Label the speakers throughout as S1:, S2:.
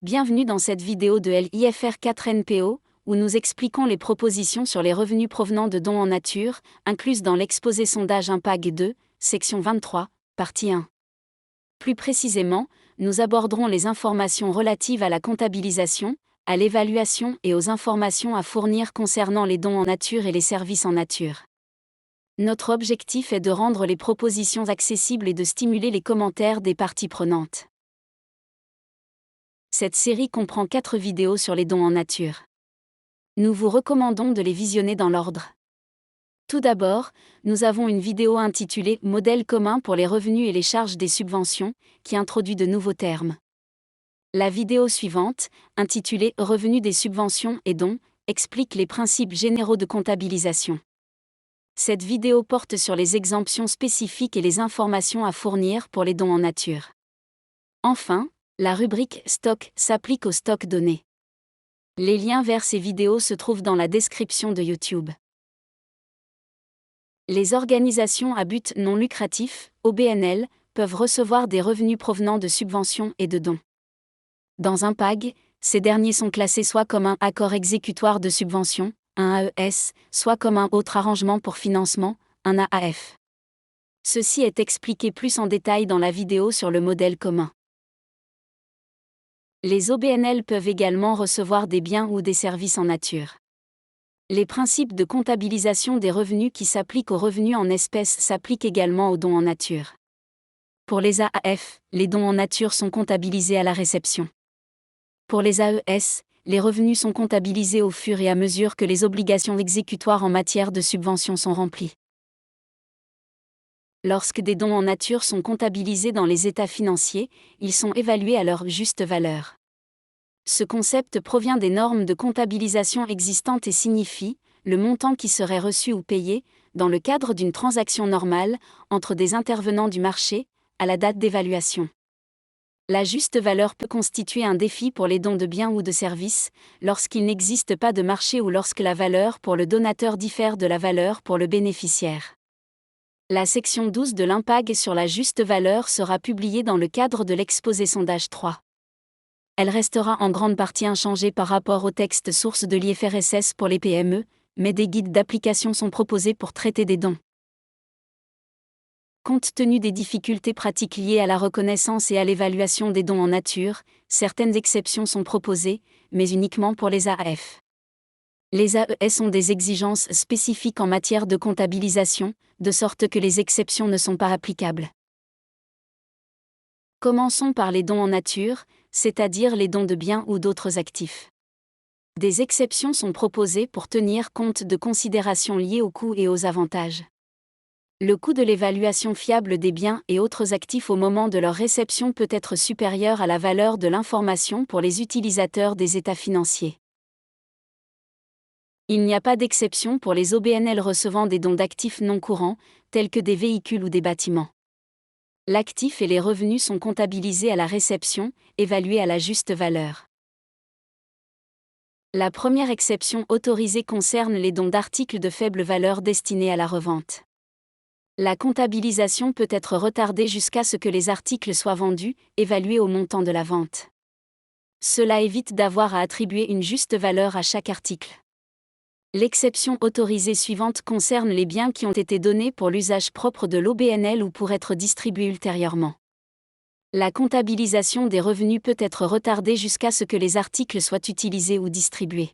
S1: Bienvenue dans cette vidéo de l'IFR 4NPO, où nous expliquons les propositions sur les revenus provenant de dons en nature, incluses dans l'exposé sondage Impag 2, section 23, partie 1. Plus précisément, nous aborderons les informations relatives à la comptabilisation, à l'évaluation et aux informations à fournir concernant les dons en nature et les services en nature. Notre objectif est de rendre les propositions accessibles et de stimuler les commentaires des parties prenantes. Cette série comprend 4 vidéos sur les dons en nature. Nous vous recommandons de les visionner dans l'ordre. Tout d'abord, nous avons une vidéo intitulée « Modèle commun pour les revenus et les charges des subventions » qui introduit de nouveaux termes. La vidéo suivante, intitulée « Revenus des subventions et dons », explique les principes généraux de comptabilisation. Cette vidéo porte sur les exemptions spécifiques et les informations à fournir pour les dons en nature. Enfin, la rubrique « Stock » s'applique au stock donné. Les liens vers ces vidéos se trouvent dans la description de YouTube. Les organisations à but non lucratif, OBNL, peuvent recevoir des revenus provenant de subventions et de dons. Dans Impag, ces derniers sont classés soit comme un accord exécutoire de subvention, un AES, soit comme un autre arrangement pour financement, un AAF. Ceci est expliqué plus en détail dans la vidéo sur le modèle commun. Les OBNL peuvent également recevoir des biens ou des services en nature. Les principes de comptabilisation des revenus qui s'appliquent aux revenus en espèces s'appliquent également aux dons en nature. Pour les AAF, les dons en nature sont comptabilisés à la réception. Pour les AES, les revenus sont comptabilisés au fur et à mesure que les obligations exécutoires en matière de subvention sont remplies. Lorsque des dons en nature sont comptabilisés dans les états financiers, ils sont évalués à leur juste valeur. Ce concept provient des normes de comptabilisation existantes et signifie le montant qui serait reçu ou payé, dans le cadre d'une transaction normale, entre des intervenants du marché, à la date d'évaluation. La juste valeur peut constituer un défi pour les dons de biens ou de services, lorsqu'il n'existe pas de marché ou lorsque la valeur pour le donateur diffère de la valeur pour le bénéficiaire. La section 12 de l'Impag sur la juste valeur sera publiée dans le cadre de l'exposé sondage 3. Elle restera en grande partie inchangée par rapport au texte source de l'IFRSS pour les PME, mais des guides d'application sont proposés pour traiter des dons. Compte tenu des difficultés pratiques liées à la reconnaissance et à l'évaluation des dons en nature, certaines exceptions sont proposées, mais uniquement pour les AAF. Les AES ont des exigences spécifiques en matière de comptabilisation, de sorte que les exceptions ne sont pas applicables. Commençons par les dons en nature, c'est-à-dire les dons de biens ou d'autres actifs. Des exceptions sont proposées pour tenir compte de considérations liées aux coûts et aux avantages. Le coût de l'évaluation fiable des biens et autres actifs au moment de leur réception peut être supérieur à la valeur de l'information pour les utilisateurs des états financiers. Il n'y a pas d'exception pour les OBNL recevant des dons d'actifs non courants, tels que des véhicules ou des bâtiments. L'actif et les revenus sont comptabilisés à la réception, évalués à la juste valeur. La première exception autorisée concerne les dons d'articles de faible valeur destinés à la revente. La comptabilisation peut être retardée jusqu'à ce que les articles soient vendus, évalués au montant de la vente. Cela évite d'avoir à attribuer une juste valeur à chaque article. L'exception autorisée suivante concerne les biens qui ont été donnés pour l'usage propre de l'OBNL ou pour être distribués ultérieurement. La comptabilisation des revenus peut être retardée jusqu'à ce que les articles soient utilisés ou distribués.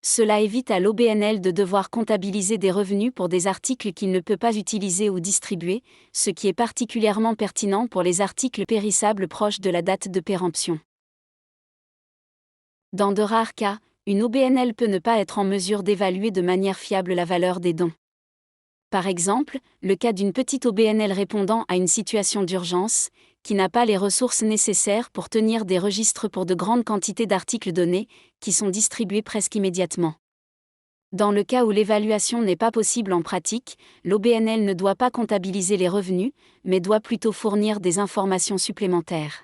S1: Cela évite à l'OBNL de devoir comptabiliser des revenus pour des articles qu'il ne peut pas utiliser ou distribuer, ce qui est particulièrement pertinent pour les articles périssables proches de la date de péremption. Dans de rares cas, une OBNL peut ne pas être en mesure d'évaluer de manière fiable la valeur des dons. Par exemple, le cas d'une petite OBNL répondant à une situation d'urgence, qui n'a pas les ressources nécessaires pour tenir des registres pour de grandes quantités d'articles donnés, qui sont distribués presque immédiatement. Dans le cas où l'évaluation n'est pas possible en pratique, l'OBNL ne doit pas comptabiliser les revenus, mais doit plutôt fournir des informations supplémentaires.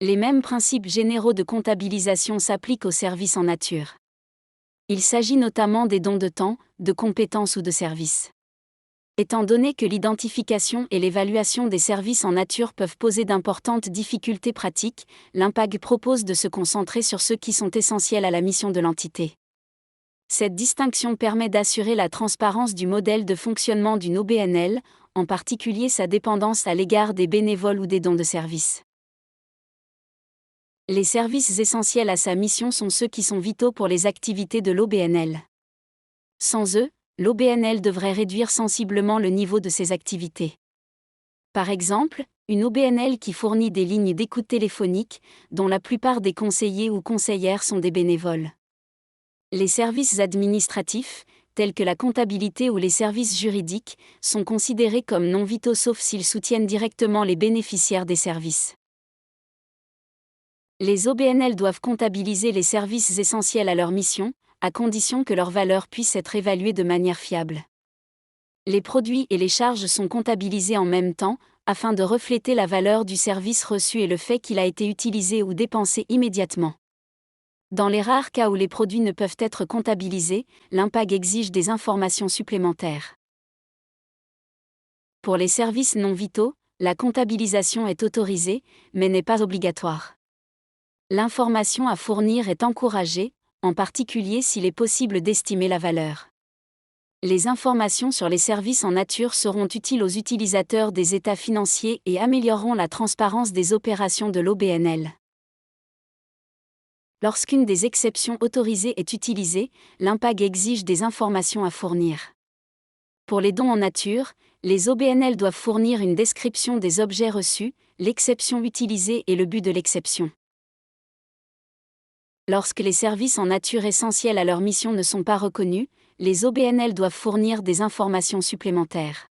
S1: Les mêmes principes généraux de comptabilisation s'appliquent aux services en nature. Il s'agit notamment des dons de temps, de compétences ou de services. Étant donné que l'identification et l'évaluation des services en nature peuvent poser d'importantes difficultés pratiques, l'IMPAG propose de se concentrer sur ceux qui sont essentiels à la mission de l'entité. Cette distinction permet d'assurer la transparence du modèle de fonctionnement d'une OBNL, en particulier sa dépendance à l'égard des bénévoles ou des dons de services. Les services essentiels à sa mission sont ceux qui sont vitaux pour les activités de l'OBNL. Sans eux, l'OBNL devrait réduire sensiblement le niveau de ses activités. Par exemple, une OBNL qui fournit des lignes d'écoute téléphonique, dont la plupart des conseillers ou conseillères sont des bénévoles. Les services administratifs, tels que la comptabilité ou les services juridiques, sont considérés comme non vitaux sauf s'ils soutiennent directement les bénéficiaires des services. Les OBNL doivent comptabiliser les services essentiels à leur mission, à condition que leur valeur puisse être évaluée de manière fiable. Les produits et les charges sont comptabilisés en même temps, afin de refléter la valeur du service reçu et le fait qu'il a été utilisé ou dépensé immédiatement. Dans les rares cas où les produits ne peuvent être comptabilisés, l'IMPAG exige des informations supplémentaires. Pour les services non vitaux, la comptabilisation est autorisée, mais n'est pas obligatoire. L'information à fournir est encouragée, en particulier s'il est possible d'estimer la valeur. Les informations sur les services en nature seront utiles aux utilisateurs des états financiers et amélioreront la transparence des opérations de l'OBNL. Lorsqu'une des exceptions autorisées est utilisée, l'IMPAG exige des informations à fournir. Pour les dons en nature, les OBNL doivent fournir une description des objets reçus, l'exception utilisée et le but de l'exception. Lorsque les services en nature essentiels à leur mission ne sont pas reconnus, les OBNL doivent fournir des informations supplémentaires.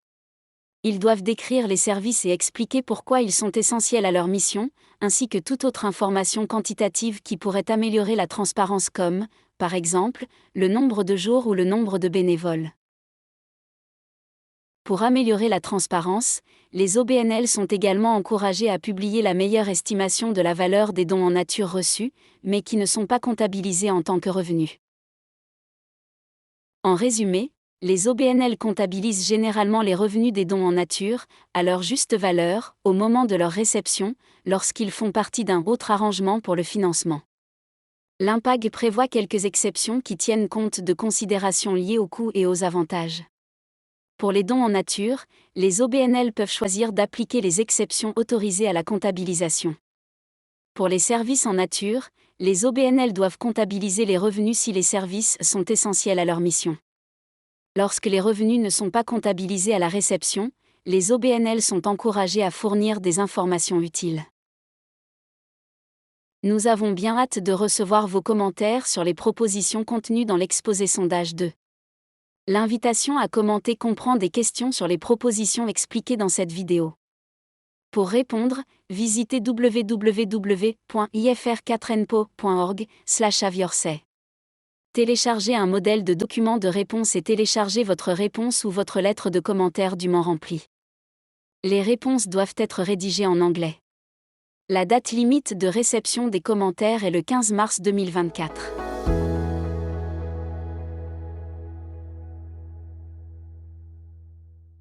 S1: Ils doivent décrire les services et expliquer pourquoi ils sont essentiels à leur mission, ainsi que toute autre information quantitative qui pourrait améliorer la transparence comme, par exemple, le nombre de jours ou le nombre de bénévoles. Pour améliorer la transparence, les OBNL sont également encouragés à publier la meilleure estimation de la valeur des dons en nature reçus, mais qui ne sont pas comptabilisés en tant que revenus. En résumé, les OBNL comptabilisent généralement les revenus des dons en nature, à leur juste valeur, au moment de leur réception, lorsqu'ils font partie d'un autre arrangement pour le financement. L'IMPAG prévoit quelques exceptions qui tiennent compte de considérations liées aux coûts et aux avantages. Pour les dons en nature, les OBNL peuvent choisir d'appliquer les exceptions autorisées à la comptabilisation. Pour les services en nature, les OBNL doivent comptabiliser les revenus si les services sont essentiels à leur mission. Lorsque les revenus ne sont pas comptabilisés à la réception, les OBNL sont encouragés à fournir des informations utiles. Nous avons bien hâte de recevoir vos commentaires sur les propositions contenues dans l'exposé sondage 2. L'invitation à commenter comprend des questions sur les propositions expliquées dans cette vidéo. Pour répondre, visitez www.ifr4npo.org/aviorsay. Téléchargez un modèle de document de réponse et téléchargez votre réponse ou votre lettre de commentaire dûment remplie. Les réponses doivent être rédigées en anglais. La date limite de réception des commentaires est le 15 mars 2024.